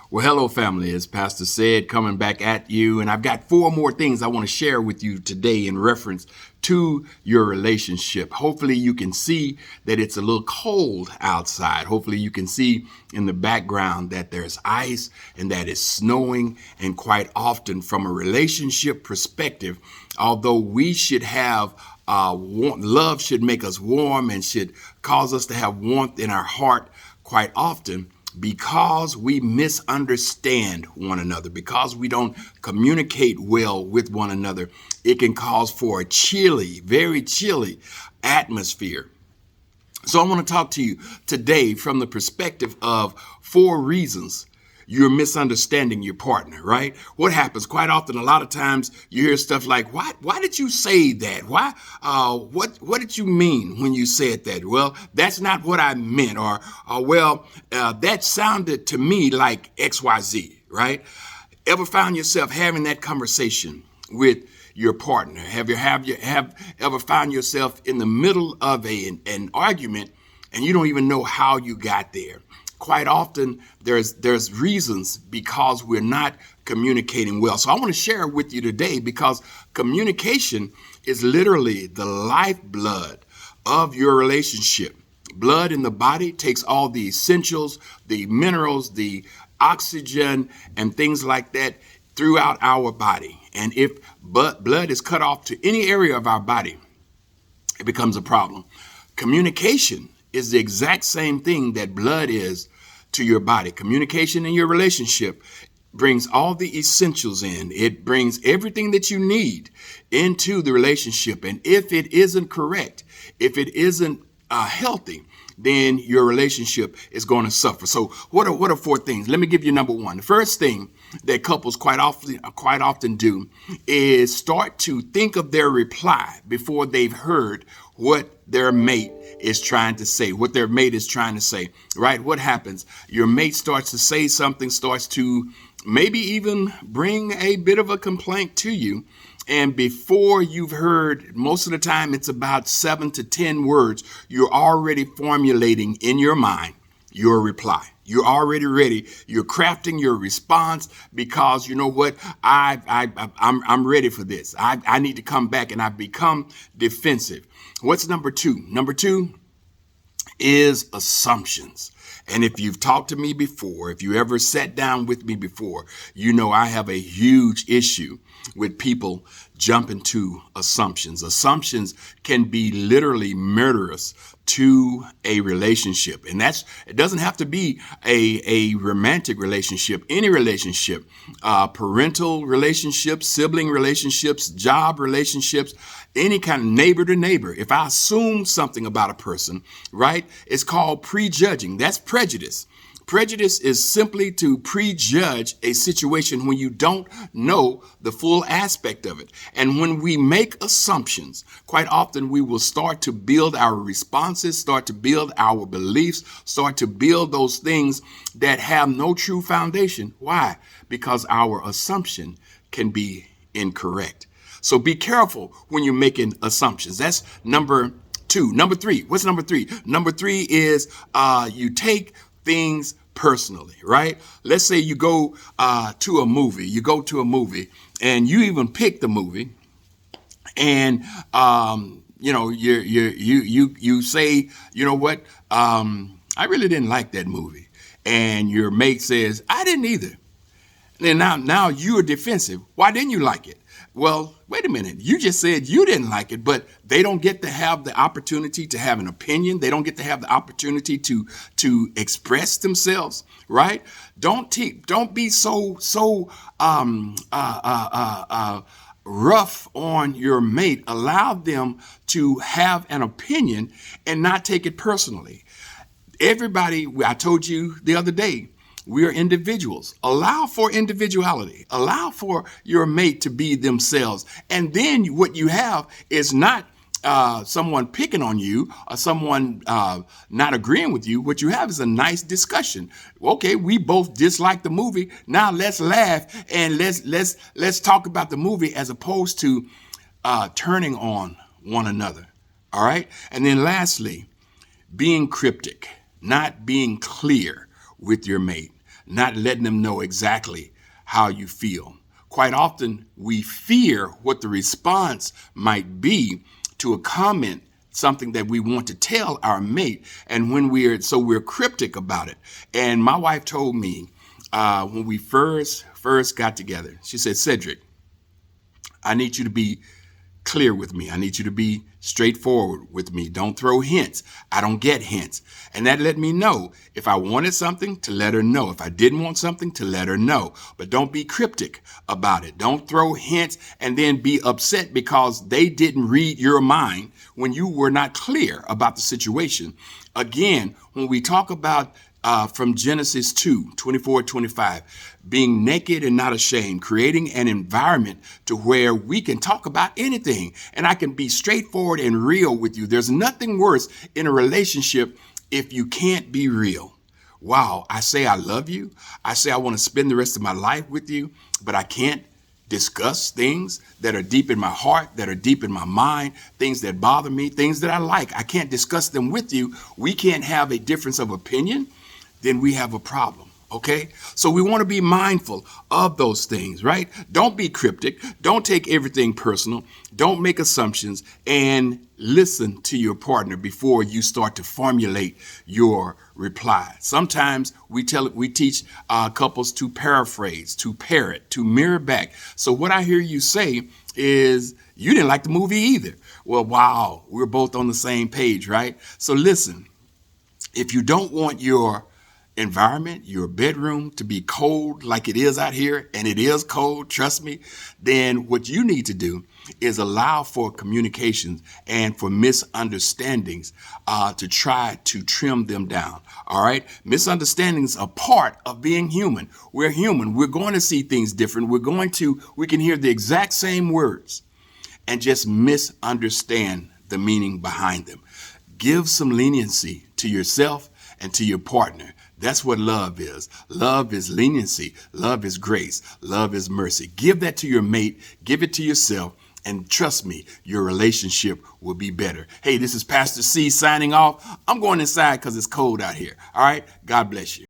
Well, hello, family. As Pastor said, coming back at you. And I've got 4 more things I want to share with you today in reference to your relationship. Hopefully, you can see that it's a little cold outside. Hopefully, you can see in the background that there's ice and that it's snowing. And quite often, from a relationship perspective, although we should have love should make us warm and should cause us to have warmth in our heart, quite often, because we misunderstand one another, because we don't communicate well with one another, it can cause for a chilly, very chilly atmosphere. So I want to talk to you today from the perspective of 4 reasons you're misunderstanding your partner, right? What happens quite often, a lot of times you hear stuff like, why did you say that? What did you mean when you said that? Well, that's not what I meant. Or that sounded to me like XYZ, right? Ever found yourself having that conversation with your partner? Have ever found yourself in the middle of an argument and you don't even know how you got there? Quite often, there's reasons because we're not communicating well. So I want to share with you today because communication is literally the lifeblood of your relationship. Blood in the body takes all the essentials, the minerals, the oxygen, and things like that throughout our body. And if blood is cut off to any area of our body, it becomes a problem. Communication is the exact same thing that blood is to your body. Communication in your relationship brings all the essentials in. It brings everything that you need into the relationship. And if it isn't correct, if it isn't healthy, then your relationship is going to suffer. So what are 4 things? Let me give you number 1. The first thing that couples quite often do is start to think of their reply before they've heard what their mate is trying to say, right? What happens? Your mate starts to say something, starts to maybe even bring a bit of a complaint to you. And before you've heard, most of the time it's about 7 to 10 words, you're already formulating in your mind your reply. You're already ready. You're crafting your response because you know what? I'm ready for this. I need to come back, and I've become defensive. What's number 2? Number 2 is assumptions. And if you've talked to me before, if you ever sat down with me before, you know I have a huge issue with people jumping to assumptions. Assumptions can be literally murderous to a relationship. And it doesn't have to be a romantic relationship, any relationship, parental relationships, sibling relationships, job relationships, any kind of neighbor to neighbor. If I assume something about a person, right, it's called prejudging. That's prejudice. Prejudice is simply to prejudge a situation when you don't know the full aspect of it. And when we make assumptions, quite often we will start to build our responses, start to build our beliefs, start to build those things that have no true foundation. Why? Because our assumption can be incorrect. So be careful when you're making assumptions. That's number 2. Number 3. What's number 3? Number 3 is you take things personally, right? Let's say you go to a movie. You go to a movie and you even pick the movie, and you say, you know what? I really didn't like that movie, and your mate says, I didn't either. And now you are defensive. Why didn't you like it? Well, wait a minute. You just said you didn't like it, but they don't get to have the opportunity to have an opinion. They don't get to have the opportunity to express themselves, right? Don't be so rough on your mate. Allow them to have an opinion and not take it personally. Everybody, I told you the other day, we are individuals. Allow for individuality. Allow for your mate to be themselves. And then what you have is not someone picking on you or someone not agreeing with you. What you have is a nice discussion. Okay, we both dislike the movie. Now let's laugh and let's talk about the movie as opposed to turning on one another. All right. And then lastly, being cryptic, not being clear with your mate. not letting them know exactly how you feel. Quite often, we fear what the response might be to a comment, something that we want to tell our mate. And we're cryptic about it. And my wife told me when we first got together, she said, Cedric, I need you to be clear with me. I need you to be straightforward with me. Don't throw hints. I don't get hints. And that let me know if I wanted something, to let her know. If I didn't want something, to let her know. But don't be cryptic about it. Don't throw hints and then be upset because they didn't read your mind when you were not clear about the situation. Again, when we talk about from Genesis 2:24-25, being naked and not ashamed, creating an environment to where we can talk about anything and I can be straightforward and real with you. There's nothing worse in a relationship if you can't be real. Wow, I say I love you. I say I want to spend the rest of my life with you, but I can't discuss things that are deep in my heart, that are deep in my mind, things that bother me, things that I like. I can't discuss them with you. We can't have a difference of opinion. Then we have a problem, okay? So we want to be mindful of those things, right? Don't be cryptic. Don't take everything personal. Don't make assumptions, and listen to your partner before you start to formulate your reply. Sometimes we teach couples to paraphrase, to parrot, to mirror back. So what I hear you say is, you didn't like the movie either. Well, wow, we're both on the same page, right? So listen, if you don't want your environment, your bedroom, to be cold like it is out here, and it is cold, trust me, then what you need to do is allow for communications and for misunderstandings to try to trim them down. All right. Misunderstandings are part of being human. We're human. We're going to see things different. We can hear the exact same words and just misunderstand the meaning behind them. Give some leniency to yourself and to your partner. That's what love is. Love is leniency. Love is grace. Love is mercy. Give that to your mate. Give it to yourself. And trust me, your relationship will be better. Hey, this is Pastor C signing off. I'm going inside because it's cold out here. All right. God bless you.